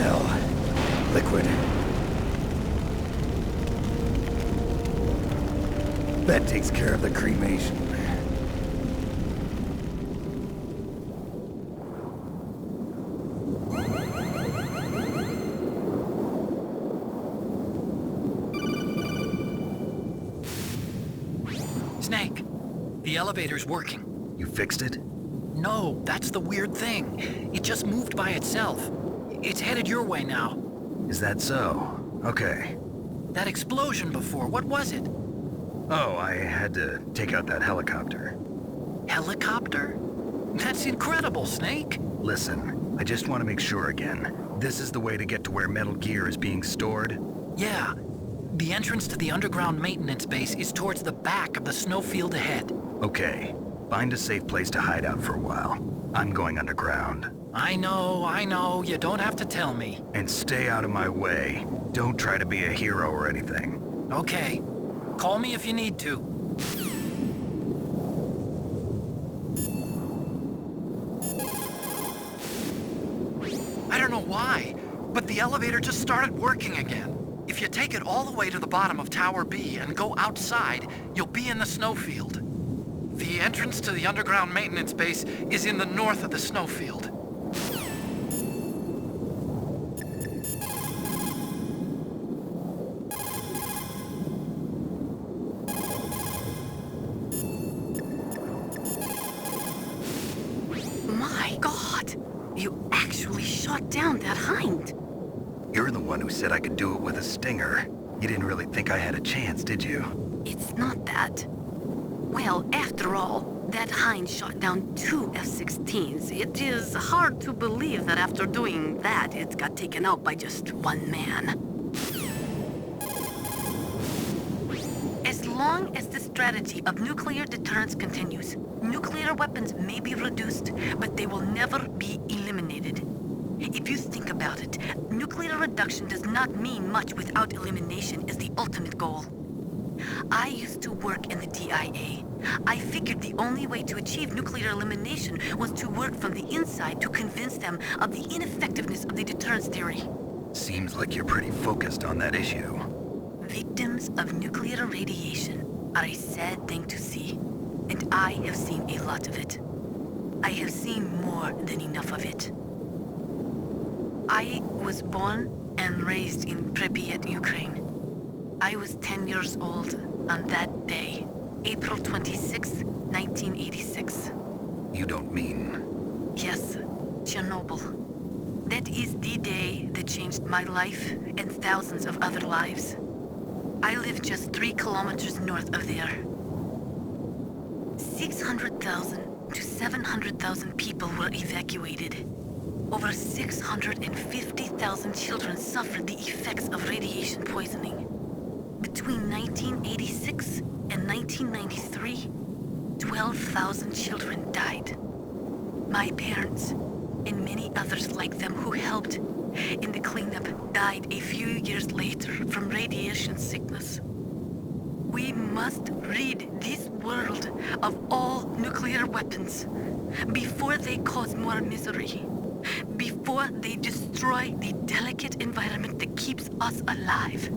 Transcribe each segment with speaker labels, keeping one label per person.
Speaker 1: hell. Liquid. That takes care of the cremation.
Speaker 2: Snake, the elevator's working.
Speaker 1: You fixed it?
Speaker 2: No, that's the weird thing. It just moved by itself. It's headed your way now.
Speaker 1: Is that so? Okay.
Speaker 2: That explosion before, what was it?
Speaker 1: Oh, I had to take out that helicopter.
Speaker 2: Helicopter? That's incredible, Snake.
Speaker 1: Listen, I just want to make sure again. This is the way to get to where Metal Gear is being stored?
Speaker 2: Yeah. The entrance to the underground maintenance base is towards the back of the snowfield ahead.
Speaker 1: Okay. Find a safe place to hide out for a while. I'm going underground.
Speaker 2: I know. You don't have to tell me.
Speaker 1: And stay out of my way. Don't try to be a hero or anything.
Speaker 2: Okay. Call me if you need to. I don't know why, but the elevator just started working again. If you take it all the way to the bottom of Tower B and go outside, you'll be in the snowfield. The entrance to the underground maintenance base is in the north of the snowfield.
Speaker 3: My God! You actually shot down that hind!
Speaker 1: You're the one who said I could do it with a stinger. You didn't really think I had a chance, did you?
Speaker 3: It's not that. Well, after all, that hind shot down 2 F-16s. It is hard to believe that after doing that, it got taken out by just one man. As long as the strategy of nuclear deterrence continues, nuclear weapons may be reduced, but they will never be eliminated. If you think about it, nuclear reduction does not mean much without elimination as the ultimate goal. I used to work in the DIA. I figured the only way to achieve nuclear elimination was to work from the inside to convince them of the ineffectiveness of the deterrence theory.
Speaker 1: Seems like you're pretty focused on that issue.
Speaker 3: Victims of nuclear radiation are a sad thing to see, and I have seen a lot of it. I have seen more than enough of it. I was born and raised in Pripyat, Ukraine. I was 10 years old on that day, April 26, 1986.
Speaker 1: You don't mean...
Speaker 3: Yes, Chernobyl. That is the day that changed my life and thousands of other lives. I live just 3 kilometers north of there. 600,000 to 700,000 people were evacuated. Over 650,000 children suffered the effects of radiation poisoning. Between 1986 and 1993, 12,000 children died. My parents, and many others like them who helped in the cleanup, died a few years later from radiation sickness. We must rid this world of all nuclear weapons before they cause more misery, before they destroy the delicate environment that keeps us alive.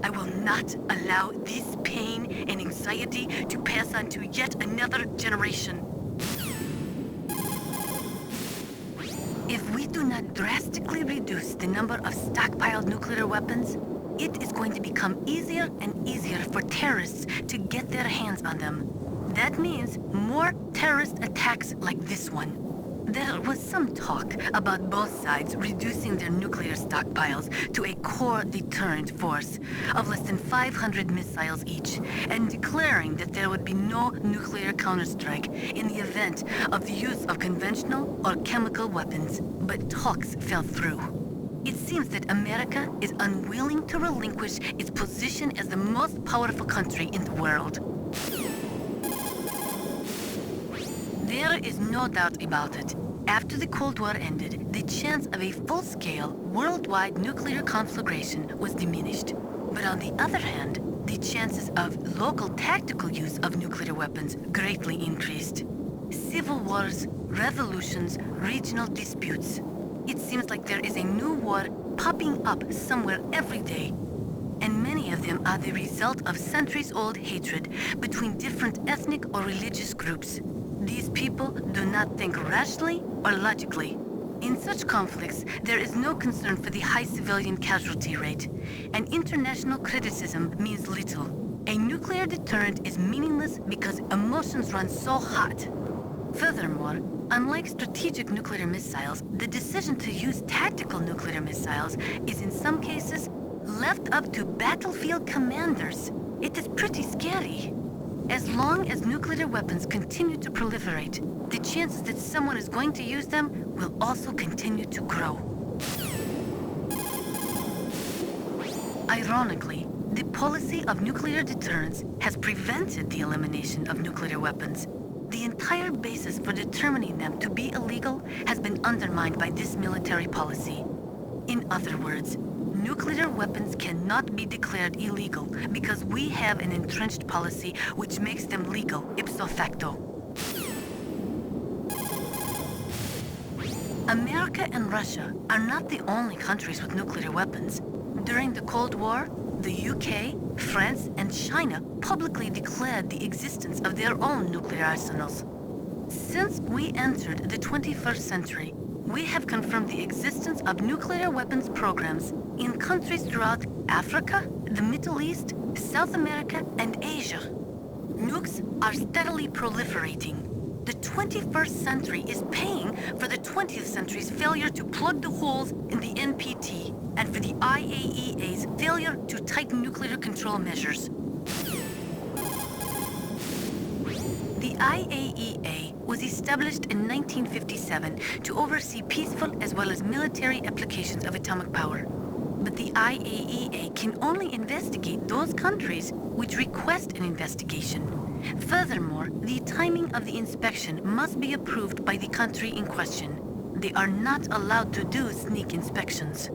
Speaker 3: I will not allow this pain and anxiety to pass on to yet another generation. If we do not drastically reduce the number of stockpiled nuclear weapons, it is going to become easier and easier for terrorists to get their hands on them. That means more terrorist attacks like this one. There was some talk about both sides reducing their nuclear stockpiles to a core deterrent force of less than 500 missiles each, and declaring that there would be no nuclear counterstrike in the event of the use of conventional or chemical weapons, but talks fell through. It seems that America is unwilling to relinquish its position as the most powerful country in the world. There is no doubt about it. After the Cold War ended, the chance of a full-scale, worldwide nuclear conflagration was diminished. But on the other hand, the chances of local tactical use of nuclear weapons greatly increased. Civil wars, revolutions, regional disputes. It seems like there is a new war popping up somewhere every day. And many of them are the result of centuries-old hatred between different ethnic or religious groups. These people do not think rationally or logically. In such conflicts, there is no concern for the high civilian casualty rate, and international criticism means little. A nuclear deterrent is meaningless because emotions run so hot. Furthermore, unlike strategic nuclear missiles, the decision to use tactical nuclear missiles is in some cases left up to battlefield commanders. It is pretty scary. As long as nuclear weapons continue to proliferate, the chances that someone is going to use them will also continue to grow. Ironically, the policy of nuclear deterrence has prevented the elimination of nuclear weapons. The entire basis for determining them to be illegal has been undermined by this military policy. In other words, nuclear weapons cannot be declared illegal because we have an entrenched policy which makes them legal ipso facto. America and Russia are not the only countries with nuclear weapons. During the Cold War, the UK, France, and China publicly declared the existence of their own nuclear arsenals. Since we entered the 21st century, we have confirmed the existence of nuclear weapons programs in countries throughout Africa, the Middle East, South America, and Asia. Nukes are steadily proliferating. The 21st century is paying for the 20th century's failure to plug the holes in the NPT and for the IAEA's failure to tighten nuclear control measures. The IAEA was established in 1957 to oversee peaceful as well as military applications of atomic power. But the IAEA can only investigate those countries which request an investigation. Furthermore, the timing of the inspection must be approved by the country in question. They are not allowed to do sneak inspections.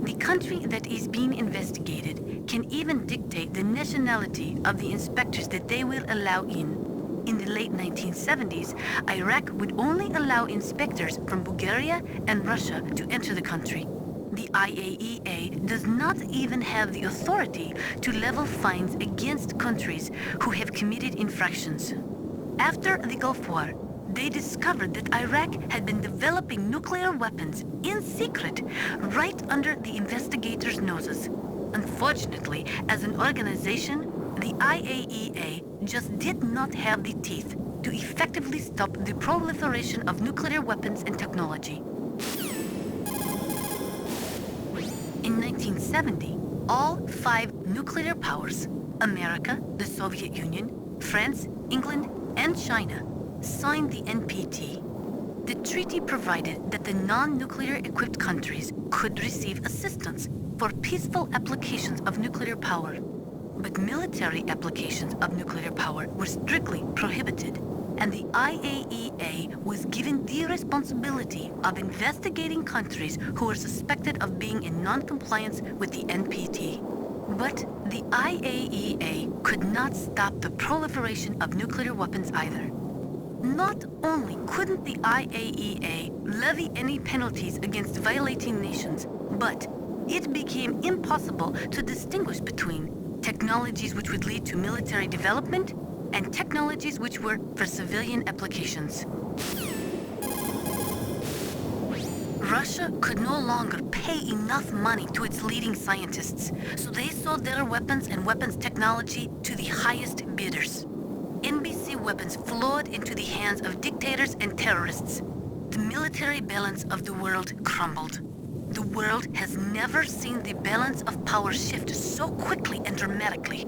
Speaker 3: The country that is being investigated can even dictate the nationality of the inspectors that they will allow in. In the late 1970s, Iraq would only allow inspectors from Bulgaria and Russia to enter the country. The IAEA does not even have the authority to level fines against countries who have committed infractions. After the Gulf War, they discovered that Iraq had been developing nuclear weapons in secret right under the investigators' noses. Unfortunately, as an organization, the IAEA just did not have the teeth to effectively stop the proliferation of nuclear weapons and technology. In 1970, all 5 nuclear powers, America, the Soviet Union, France, England, and China, signed the NPT. The treaty provided that the non-nuclear equipped countries could receive assistance for peaceful applications of nuclear power. But military applications of nuclear power were strictly prohibited, and the IAEA was given the responsibility of investigating countries who were suspected of being in non-compliance with the NPT. But the IAEA could not stop the proliferation of nuclear weapons either. Not only couldn't the IAEA levy any penalties against violating nations, but it became impossible to distinguish between technologies which would lead to military development and technologies which were for civilian applications. Russia could no longer pay enough money to its leading scientists, so they sold their weapons and weapons technology to the highest bidders. NBC weapons flowed into the hands of dictators and terrorists. The military balance of the world crumbled. The world has never seen the balance of power shift so quickly and dramatically.